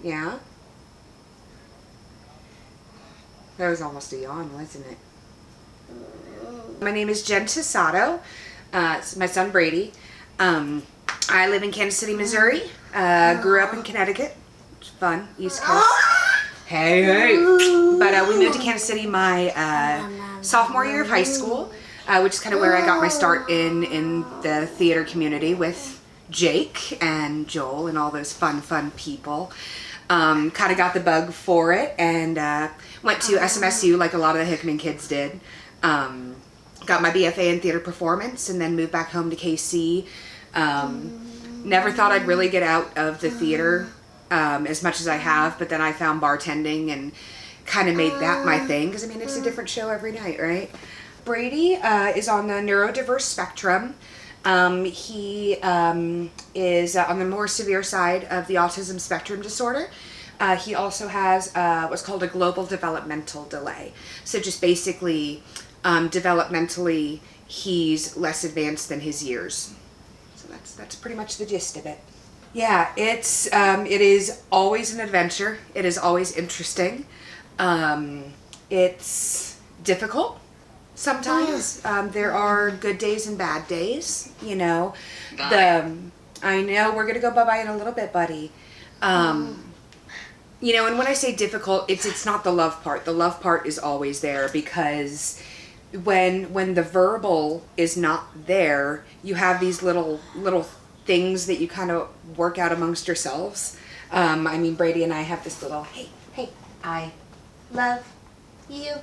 Yeah? That was almost a yawn, wasn't it? My name is Jenn Tosato. It's my son Brady. I live in Kansas City, Missouri. Grew up in Connecticut. It's fun, East Coast. Hey. But we moved to Kansas City my sophomore year of high school, which is kind of where I got my start in the theater community with Jake and Joel and all those fun people. Kind of got the bug for it and went to SMSU like a lot of the Hickman kids did. Got my BFA in theater performance and then moved back home to KC. Never thought I'd really get out of the theater as much as I have, but then I found bartending and kind of made that my thing because I mean it's a different show every night, right? Brady is on the neurodiverse spectrum. He is on the more severe side of the autism spectrum disorder. He also has what's called a global developmental delay. So just basically developmentally he's less advanced than his years. So that's pretty much the gist of it. Yeah, it is always an adventure. It is always interesting. It's difficult. Sometimes there are good days and bad days, you know. I know we're gonna go bye-bye in a little bit, buddy. You know, and when I say difficult, it's not the love part. The love part is always there because when the verbal is not there, you have these little things that you kind of work out amongst yourselves. I mean, Brady and I have this little hey, I love you.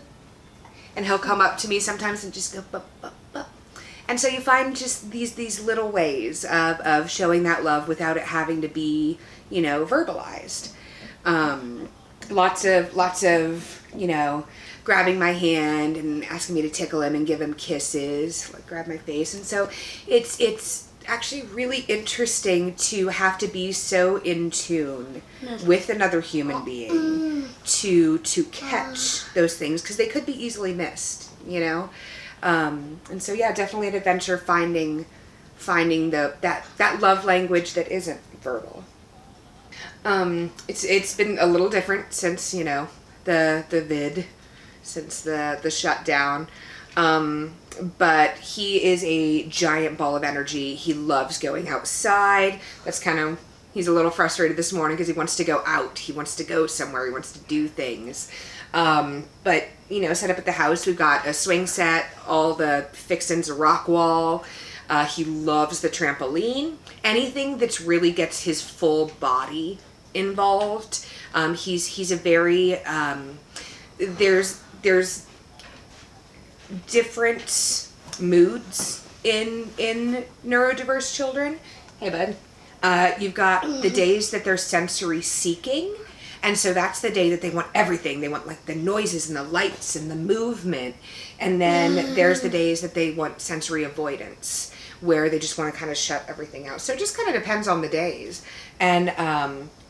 And he'll come up to me sometimes and just go, bup, bup, bup. And so you find just these little ways of showing that love without it having to be, you know, verbalized. Lots of, you know, grabbing my hand and asking me to tickle him and give him kisses, like grab my face. And so it's actually really interesting to have to be so in tune with another human being to catch those things because they could be easily missed, you know. And so yeah, definitely an adventure finding that love language that isn't verbal. It's been a little different since, you know, the vid, since the shutdown. But he is a giant ball of energy. He loves going outside. He's a little frustrated this morning because he wants to go out. He wants to go somewhere. He wants to do things. But, you know, set up at the house, we've got a swing set, all the fixins, a rock wall. He loves the trampoline. Anything that really gets his full body involved. He's a very, there's different moods in neurodiverse children. Hey, bud. You've got the days that they're sensory seeking, and so that's the day that they want everything. They want like the noises and the lights and the movement. And then there's the days that they want sensory avoidance, where they just want to kind of shut everything out. So it just kind of depends on the days. And,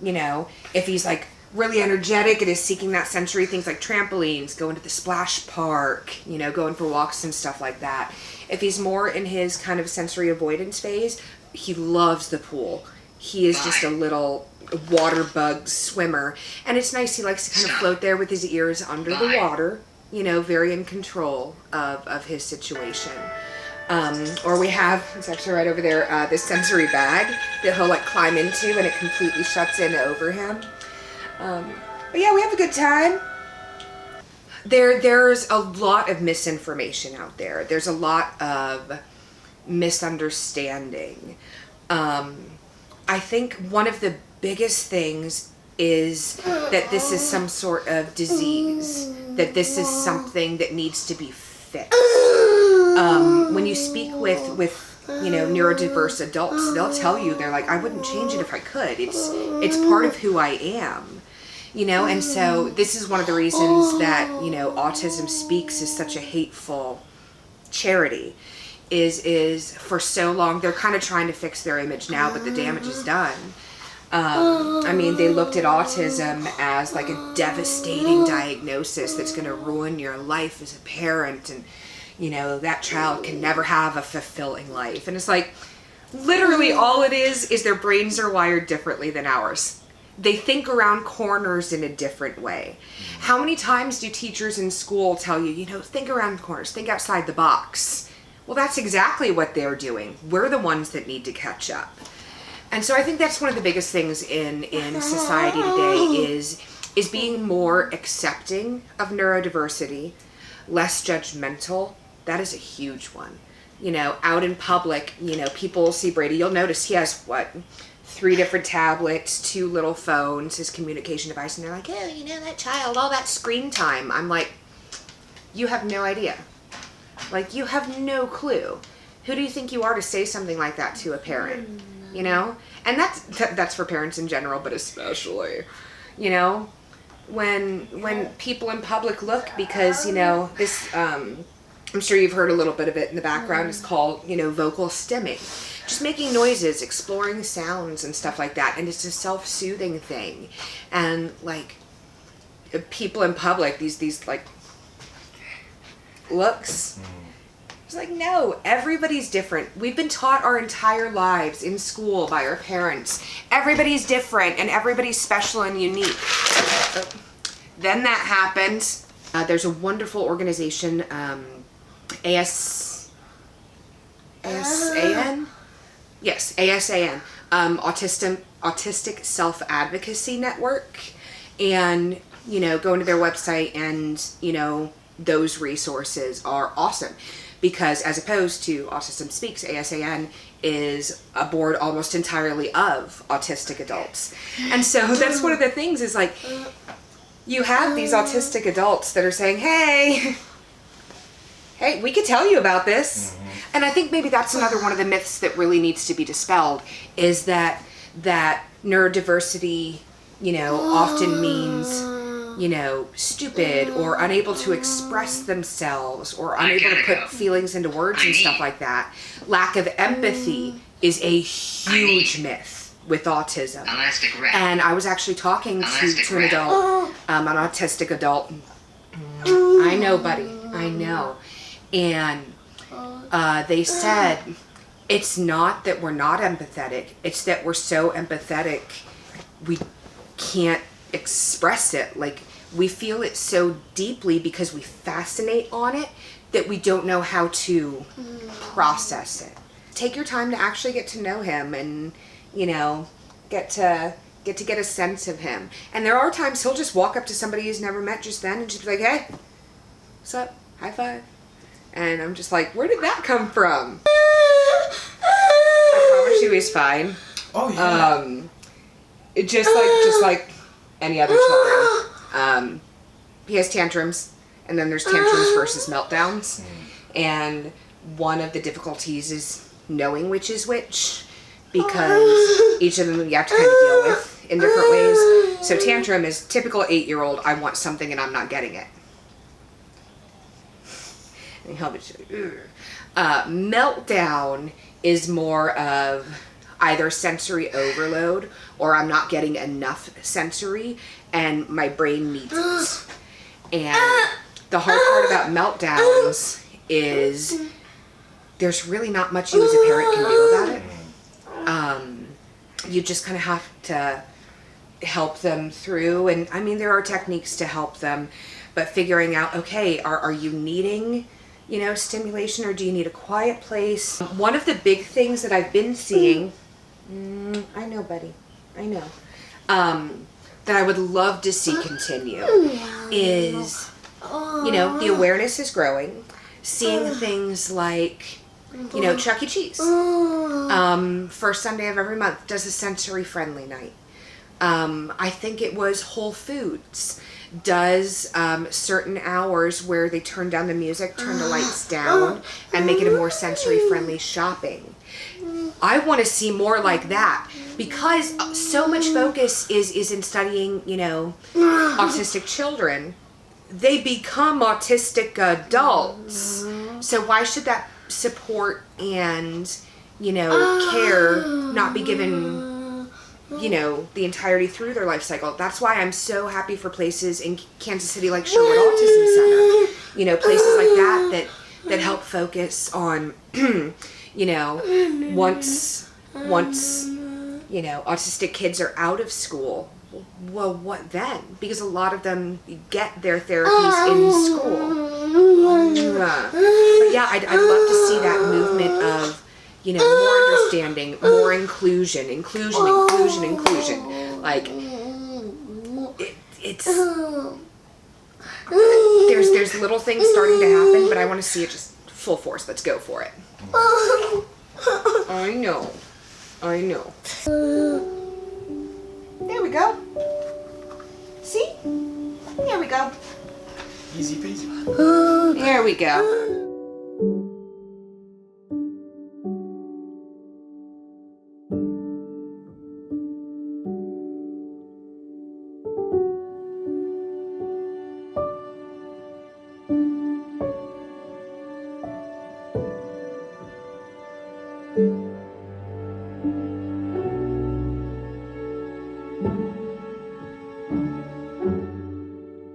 you know, if he's like really energetic and is seeking that sensory things like trampolines, going to the splash park, you know, going for walks and stuff like that. If he's more in his kind of sensory avoidance phase, he loves the pool. He is just a little water bug swimmer. And it's nice. He likes to kind of float there with his ears under the water, you know, very in control of his situation. Or we have, it's actually right over there, this sensory bag that he'll like climb into and it completely shuts in over him. But yeah, we have a good time. There's a lot of misinformation out there. There's a lot of misunderstanding. I think one of the biggest things is that this is some sort of disease, that this is something that needs to be fixed. When you speak with you know, neurodiverse adults, they'll tell you, they're like, I wouldn't change it if I could. It's part of who I am. You know, and so this is one of the reasons that, you know, Autism Speaks is such a hateful charity, is for so long, they're kind of trying to fix their image now, but the damage is done. I mean, they looked at autism as like a devastating diagnosis that's going to ruin your life as a parent. And, that child can never have a fulfilling life. And it's like, literally all it is their brains are wired differently than ours. They think around corners in a different way. How many times do teachers in school tell you, think around corners, think outside the box? Well, that's exactly what they're doing. We're the ones that need to catch up. And so I think that's one of the biggest things in society today is being more accepting of neurodiversity, less judgmental. That is a huge one. Out in public, people see Brady. You'll notice he has 3 different tablets, 2 little phones, his communication device, and they're like, oh, that child, all that screen time. I'm like, you have no idea. Like, you have no clue. Who do you think you are to say something like that to a parent? And that's for parents in general, but especially, when people in public look, because, this, I'm sure you've heard a little bit of it in the background, it's called, vocal stimming. Just making noises, exploring sounds and stuff like that. And it's a self-soothing thing. And like, people in public, these like looks, it's like, no, everybody's different. We've been taught our entire lives in school by our parents. Everybody's different and everybody's special and unique. Then that happened. There's a wonderful organization, ASAN? Yes, ASAN, Autistic Self-Advocacy Network. And, go into their website and, those resources are awesome. Because as opposed to Autism Speaks, ASAN is a board almost entirely of autistic adults. And so that's one of the things is like, you have these autistic adults that are saying, hey, we could tell you about this. And I think maybe that's another one of the myths that really needs to be dispelled, is that neurodiversity, often means, stupid or unable to express themselves or unable to put feelings into words and stuff like that. Lack of empathy is a huge myth with autism. And I was actually talking to an adult, an autistic adult. I know, buddy. I know. And they said, it's not that we're not empathetic. It's that we're so empathetic, we can't express it. Like, we feel it so deeply because we fascinate on it that we don't know how to process it. Take your time to actually get to know him and, get to get a sense of him. And there are times he'll just walk up to somebody he's never met just then and just be like, hey, what's up? High five. And I'm just like, where did that come from? I promise you he's fine. Oh, yeah. It just like any other children. He has tantrums, and then there's tantrums versus meltdowns. And one of the difficulties is knowing which is which, because each of them you have to kind of deal with in different ways. So tantrum is typical 8-year-old, I want something and I'm not getting it. And he'll be meltdown is more of either sensory overload or I'm not getting enough sensory and my brain needs it. And the hard part about meltdowns is there's really not much you as a parent can do about it. You just kind of have to help them through. And I mean, there are techniques to help them, but figuring out, okay, are you needing, stimulation, or do you need a quiet place? One of the big things that I've been seeing, I know, buddy, I know, that I would love to see continue is, the awareness is growing, seeing things like, Chuck E. Cheese. First Sunday of every month does a sensory friendly night. I think it was Whole Foods does certain hours where they turn down the music, turn the lights down, and make it a more sensory friendly shopping. I want to see more like that, because so much focus is in studying, autistic children. They become autistic adults. So why should that support and, care not be given, the entirety through their life cycle? That's why I'm so happy for places in Kansas City like Sherwood Autism Center, places like that that help focus on, you know, once, you know, autistic kids are out of school, well, what then? Because a lot of them get their therapies in school. But yeah, I'd love to see that movement of, you know, more understanding, more inclusion. Like, it's there's little things starting to happen, but I want to see it just full force. Let's go for it. I know. There we go. See? There we go. Easy peasy. There we go.